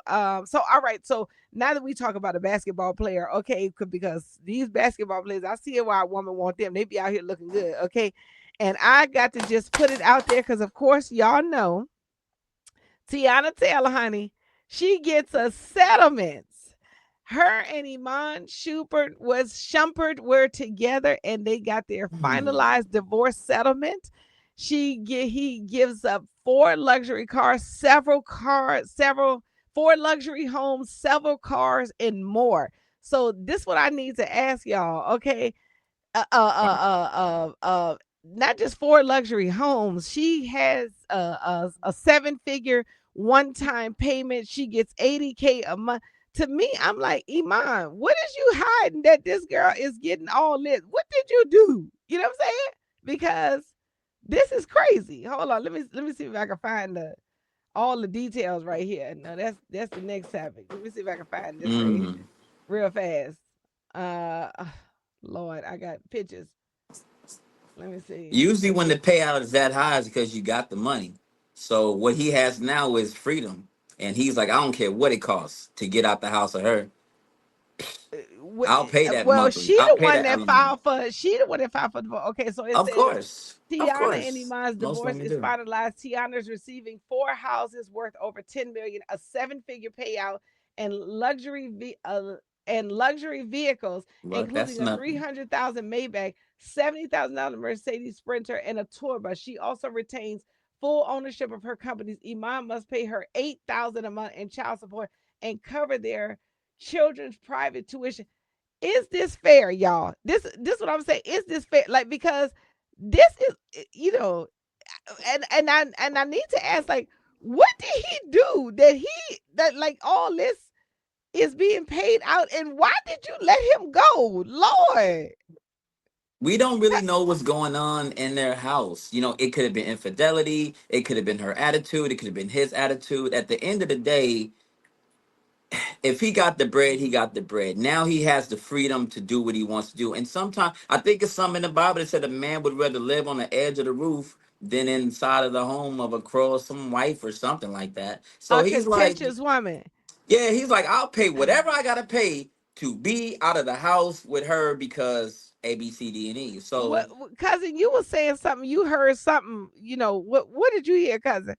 So all right, so now that we talk about a basketball player, okay, because these basketball players, I see why a woman want them. They be out here looking good, okay? And I got to just put it out there because of course y'all know Teyana Taylor, honey, she gets a settlement. Her and Iman Shumpert were together and they got their finalized divorce settlement. He gives up several four luxury homes, several cars, and more. So this what I need to ask y'all, okay? Uh uh uh uh Not just four luxury homes. She has a seven-figure one-time payment. She gets 80K a month. To me, I'm like, Iman, what is you hiding that this girl is getting all this? What did you do? You know what I'm saying? Because this is crazy. Hold on, let me see if I can find all the details right here. No, that's the next topic. Let me see if I can find this right here real fast. Uh, Lord, I got pictures. Let me see. Usually, when the payout is that high, is because you got the money. So what he has now is freedom, and he's like, I don't care what it costs to get out the house of her. I'll pay that Well, monthly. she I'll the pay one that that alimony. filed for. She the one that filed for divorce. Okay, so it Of says course, of Teyana and course, Iman's most divorce women is do. finalized. Teyana's receiving four houses worth over 10 million, a seven-figure payout, and luxury vehicles, But that's including a nothing. 300,000 Maybach, $70,000 Mercedes Sprinter, and a tour bus. She also retains full ownership of her companies. Iman must pay her 8,000 a month in child support and cover their children's private tuition. Is this fair, y'all? This what I'm saying. Is this fair? Like, because this is, and I need to ask, like, what did he do that like all this is being paid out, and why did you let him go, Lord? We don't really That- know what's going on in their house. It could have been infidelity. It could have been her attitude. It could have been his attitude. At the end of the day, if he got the bread, he got the bread. Now he has the freedom to do what he wants to do. And sometimes I think it's something in the Bible that said a man would rather live on the edge of the roof than inside of the home of a quarrelsome wife or something like that. So a he's like, contentious woman. yeah, he's like, I'll pay whatever I gotta pay to be out of the house with her because A, B, C, D, and E. So Cousin, you were saying something. You heard something. What did you hear, cousin?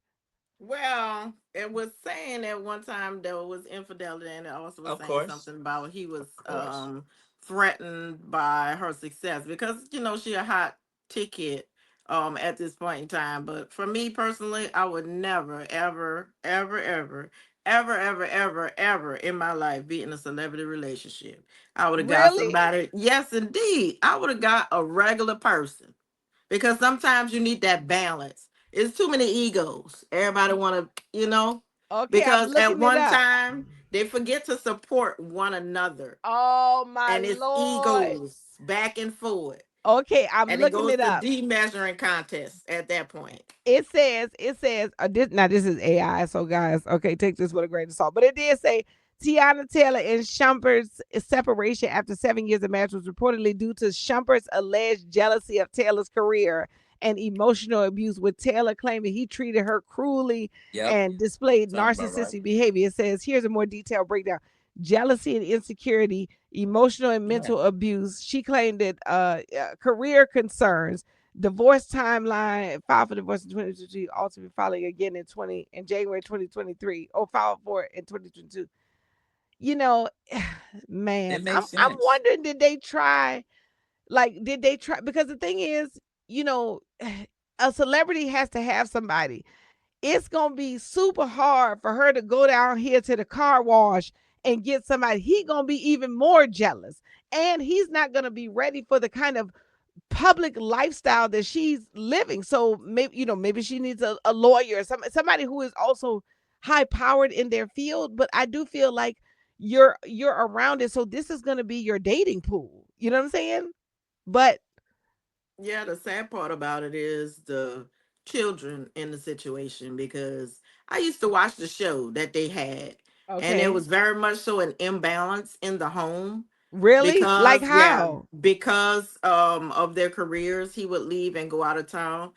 Well, it was saying at one time there was infidelity, and it also was of saying course, something about he was of course. threatened by her success because she a hot ticket at this point in time. But for me personally, I would never, ever, ever, ever, ever, ever, ever, ever in my life be in a celebrity relationship. I would have got Really? somebody. Yes, indeed, I would have got a regular person because sometimes you need that balance. It's too many egos. Everybody want to, Okay, I'm because at looking it one up. time they forget to support one another, Oh my and it's Lord. egos back and forth, Okay, I'm and it looking goes it to up. de-measuring contests at that point. It says this is AI, so guys, okay, take this with a grain of salt. But it did say Tiana Taylor and Shumpert's separation after 7 years of marriage was reportedly due to Shumpert's alleged jealousy of Taylor's career and emotional abuse, with Taylor claiming he treated her cruelly Yep, and displayed sounds about right. narcissistic behavior. It says here's a more detailed breakdown: jealousy and insecurity, emotional and Yeah. mental abuse. She claimed that career concerns, divorce timeline, filed for divorce in 2022, ultimately filing again in January 2023, or filed for it in 2022. You know, It man, I'm makes I'm sense. wondering, did they try, because the thing is, you know, a celebrity has to have somebody. It's gonna be super hard for her to go down here to the car wash and get somebody. He gonna be even more jealous. And he's not gonna be ready for the kind of public lifestyle that she's living. So maybe she needs a lawyer, somebody who is also high powered in their field. But I do feel like you're around it, so this is going to be your dating pool. You know what I'm saying? But Yeah, the sad part about it is the children in the situation, because I used to watch the show that they had, and there okay, was very much so an imbalance in the home really, like because, yeah, how? because of their careers. He would leave and go out of town,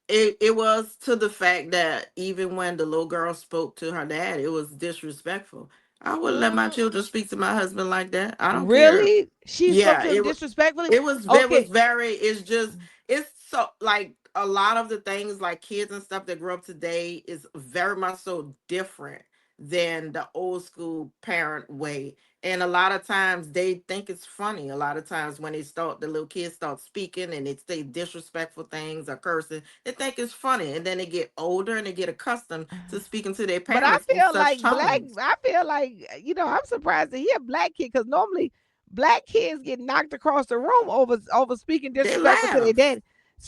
it was to the fact that even when the little girl spoke to her dad, it was disrespectful. I wouldn't let my Mm, children speak to my husband like that. I don't care. really? She spoke Yeah, to him disrespectfully? it was Okay. very, it's just, it's so like a lot of the things like kids and stuff that grow up today is very much so different than the old school parent way. And a lot of times they think it's funny. A lot of times when the little kids start speaking and they say disrespectful things or cursing, they think it's funny. And then they get older and they get accustomed to speaking to their But I parents in feel such like tones. I feel like, I'm surprised to hear black kid because normally black kids get knocked across the room over speaking They disrespectful to their laugh. dad.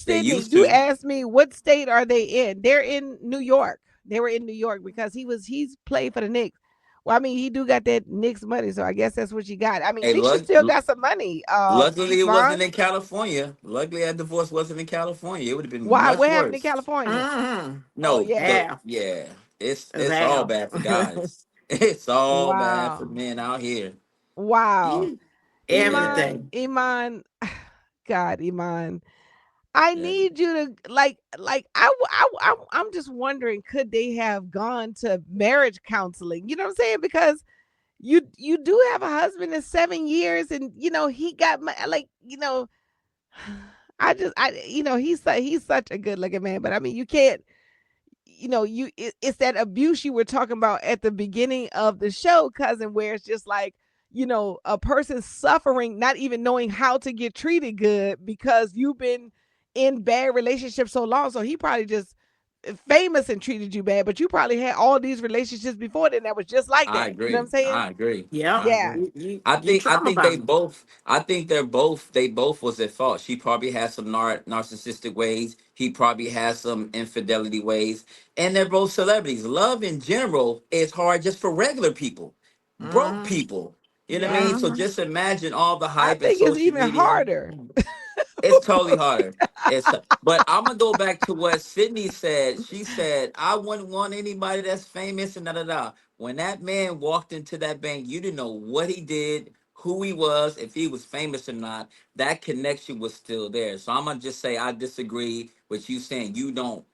They Sydney, used you to. asked me what state are they in? They're in New York. They were in New York because he's played for the Knicks. Well, I mean, he do got that Knicks money, so I guess that's what you got. I mean, Hey, at least you look, still got some money, luckily it wasn't Iman. in California. Luckily that divorce wasn't in California. It would have been Why? much What happened in worse. California? Hmm. Oh No, yeah. the Half. yeah, It's it's all half. bad for guys. It's all bad for Wow. men out here. Wow. Yeah, Everything. Iman, God, Iman. I yeah. need you to I'm just wondering, could they have gone to marriage counseling? You know what I'm saying? Because you do have a husband in 7 years, and he got I just he's such a good looking man, but I mean you can't it's that abuse you were talking about at the beginning of the show, cousin, where it's just like, a person suffering, not even knowing how to get treated good because you've been in bad relationships so long. So he probably just famous and treated you bad, but you probably had all these relationships before then that was just like I that. You know what I'm agree. saying? I agree. Yep. I Yeah. agree. You I think they traumatized. both they both was at fault. She probably has some narcissistic ways. He probably has some infidelity ways. And they're both celebrities. Love in general is hard just for regular people, broke Mm-hmm. people. You know what I Yeah. mean? So Mm-hmm. just imagine all the I hype and think it's social even media. harder. It's totally harder. But I'm gonna go back to what Sydney said. She said, I wouldn't want anybody that's famous and da da da. When that man walked into that bank, you didn't know what he did, who he was, if he was famous or not. That connection was still there. So I'm gonna just say I disagree with you saying you don't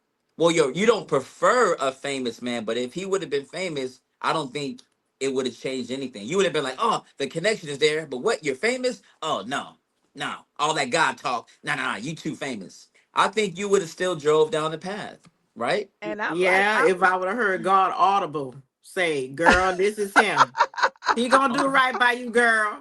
you don't prefer a famous man, but if he would have been famous, I don't think it would have changed anything. You would have been like, oh, the connection is there, but what, you're famous? Oh no. No, all that God talk. No, no, no, you too famous. I think you would have still drove down the path, right? And I'm like, Yeah, if I would have heard God audible say, "Girl, this is him. He gonna do right by you, girl."